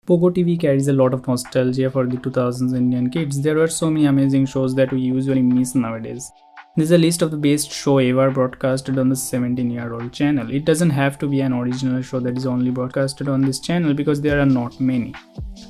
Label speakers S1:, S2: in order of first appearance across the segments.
S1: Pogo TV carries a lot of nostalgia for the 2000s Indian kids. There were so many amazing shows that we usually miss nowadays. This is a list of the best show ever broadcasted on the 17-year-old channel. It doesn't have to be an original show that is only broadcasted on this channel because there are not many.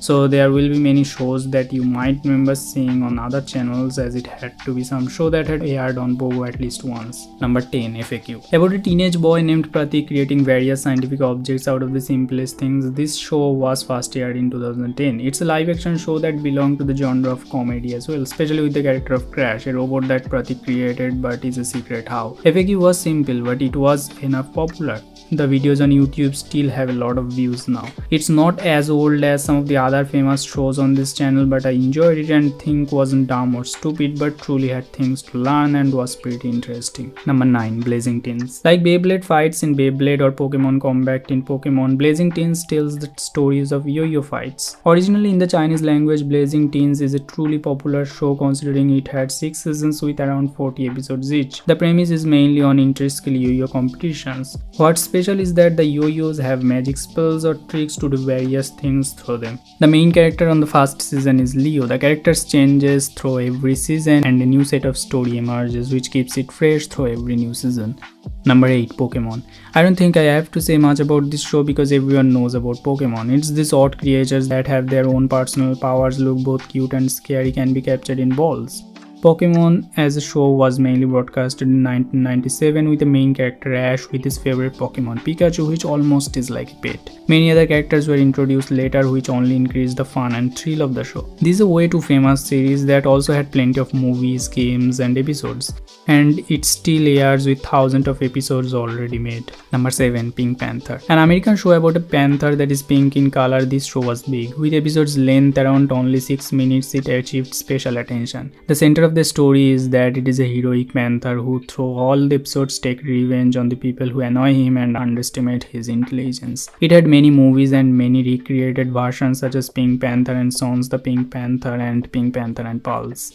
S1: So there will be many shows that you might remember seeing on other channels, as it had to be some show that had aired on Pogo at least once. Number 10. F.A.Q. About a teenage boy named Pratik creating various scientific objects out of the simplest things, this show was first aired in 2010. It's a live action show that belonged to the genre of comedy as well, especially with the character of Crash, a robot that Pratik created but is a secret how. F.A.Q. was simple, but it was enough popular. The videos on YouTube still have a lot of views now. It's not as old as some of the other famous shows on this channel, but I enjoyed it and think wasn't dumb or stupid, but truly had things to learn and was pretty interesting. Number 9. Blazing Teens. Like Beyblade fights in Beyblade or Pokemon Combat in Pokemon, Blazing Teens tells the stories of yo-yo fights. Originally in the Chinese language, Blazing Teens is a truly popular show considering it had 6 seasons with around 40 episodes each. The premise is mainly on inter-skill yo-yo competitions. What's special is that the yo-yos have magic spells or tricks to do various things through them. The main character on the first season is Leo. The character changes through every season and a new set of story emerges which keeps it fresh through every new season. Number 8. Pokemon. I don't think I have to say much about this show because everyone knows about Pokemon. It's these odd creatures that have their own personal powers, look both cute and scary, can be captured in balls. Pokemon as a show was mainly broadcasted in 1997 with the main character Ash with his favorite Pokemon Pikachu, which almost is like a pet. Many other characters were introduced later which only increased the fun and thrill of the show. This is a way too famous series that also had plenty of movies, games and episodes, and it still airs with thousands of episodes already made. Number 7. Pink Panther. An American show about a panther that is pink in color. This show was big. With episodes length around only 6 minutes, it achieved special attention. The center of the story is that it is a heroic panther who through all the episodes take revenge on the people who annoy him and underestimate his intelligence. It had many movies and many recreated versions such as Pink Panther and Sons, the Pink Panther and Pink Panther and Pulse.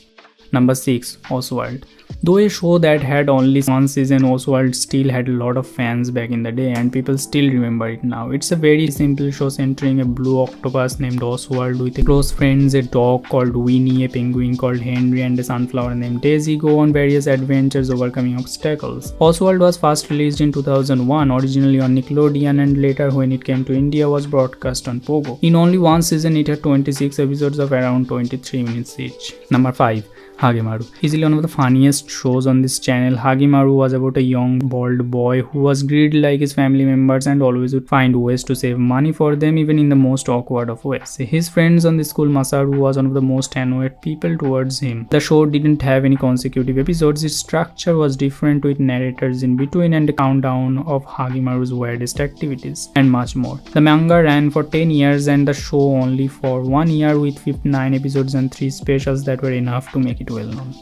S1: Number 6. Oswald. Though a show that had only one season, Oswald still had a lot of fans back in the day and people still remember it now. It's a very simple show centering a blue octopus named Oswald with close friends, a dog called Winnie, a penguin called Henry and a sunflower named Daisy go on various adventures overcoming obstacles. Oswald was first released in 2001, originally on Nickelodeon, and later when it came to India was broadcast on Pogo. In only one season it had 26 episodes of around 23 minutes each. Number 5. Hagemaru. Easily one of the funniest shows on this channel. Hagemaru was about a young bald boy who was greedy like his family members and always would find ways to save money for them even in the most awkward of ways. His friends on the school, Masaru, was one of the most annoyed people towards him. The show didn't have any consecutive episodes. Its structure was different with narrators in between and a countdown of Hagemaru's weirdest activities and much more. The manga ran for 10 years and the show only for 1 year with 59 episodes and 3 specials that were enough to make it well known.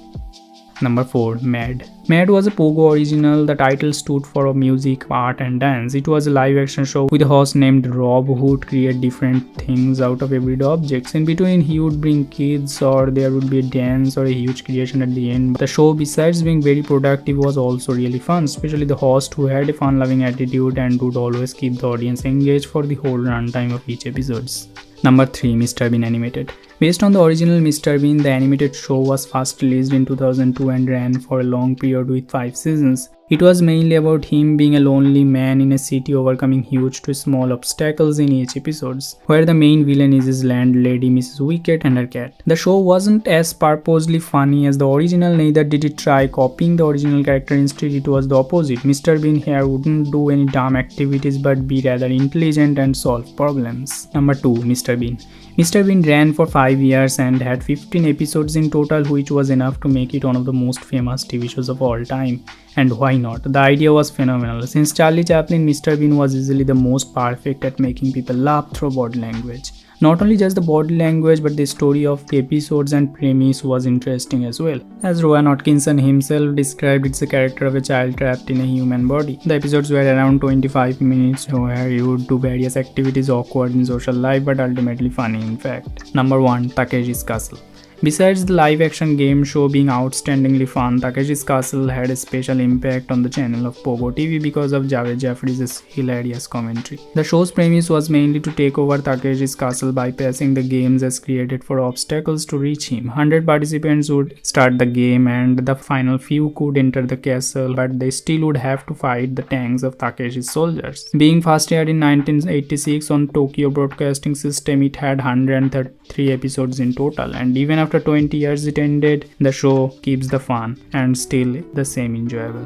S1: Number 4. M.A.D. M.A.D was a Pogo original. The title stood for music, art and dance. It was a live action show with a host named Rob who would create different things out of everyday objects. In between he would bring kids or there would be a dance or a huge creation at the end. The show, besides being very productive, was also really fun, especially the host who had a fun-loving attitude and would always keep the audience engaged for the whole runtime of each episodes. Number 3. Mr. Bean Animated. Based on the original Mr. Bean, the animated show was first released in 2002 and ran for a long period with 5 seasons. It was mainly about him being a lonely man in a city overcoming huge to small obstacles in each episode, where the main villain is his landlady Mrs. Wicket and her cat. The show wasn't as purposely funny as the original, neither did it try copying the original character. Instead it was the opposite. Mr. Bean here wouldn't do any dumb activities but be rather intelligent and solve problems. Number 2. Mr. Bean. Mr. Bean ran for 5 years and had 15 episodes in total, which was enough to make it one of the most famous TV shows of all time. And why not? The idea was phenomenal. Since Charlie Chaplin, Mr. Bean was easily the most perfect at making people laugh through body language. Not only just the body language, but the story of the episodes and premise was interesting as well. As Rowan Atkinson himself described, it's a character of a child trapped in a human body. The episodes were around 25 minutes where he would do various activities awkward in social life but ultimately funny in fact. Number 1. Takeshi's Castle. Besides the live-action game show being outstandingly fun, Takeshi's Castle had a special impact on the channel of Pogo TV because of Javed Jaffrey's hilarious commentary. The show's premise was mainly to take over Takeshi's Castle by passing the games as created for obstacles to reach him. 100 participants would start the game and the final few could enter the castle, but they still would have to fight the tanks of Takeshi's soldiers. Being first aired in 1986 on Tokyo Broadcasting System, it had 133 episodes in total, and even after 20 years it ended, the show keeps the fun and still the same enjoyable.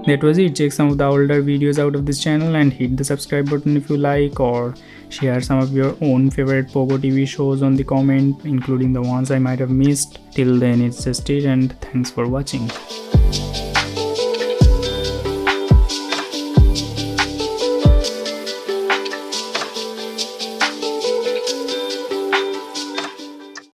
S1: That was it. Check some of the older videos out of this channel and hit the subscribe button if you like, or share some of your own favorite Pogo TV shows on the comment, including the ones I might have missed. Till then, it's just it, and thanks for watching.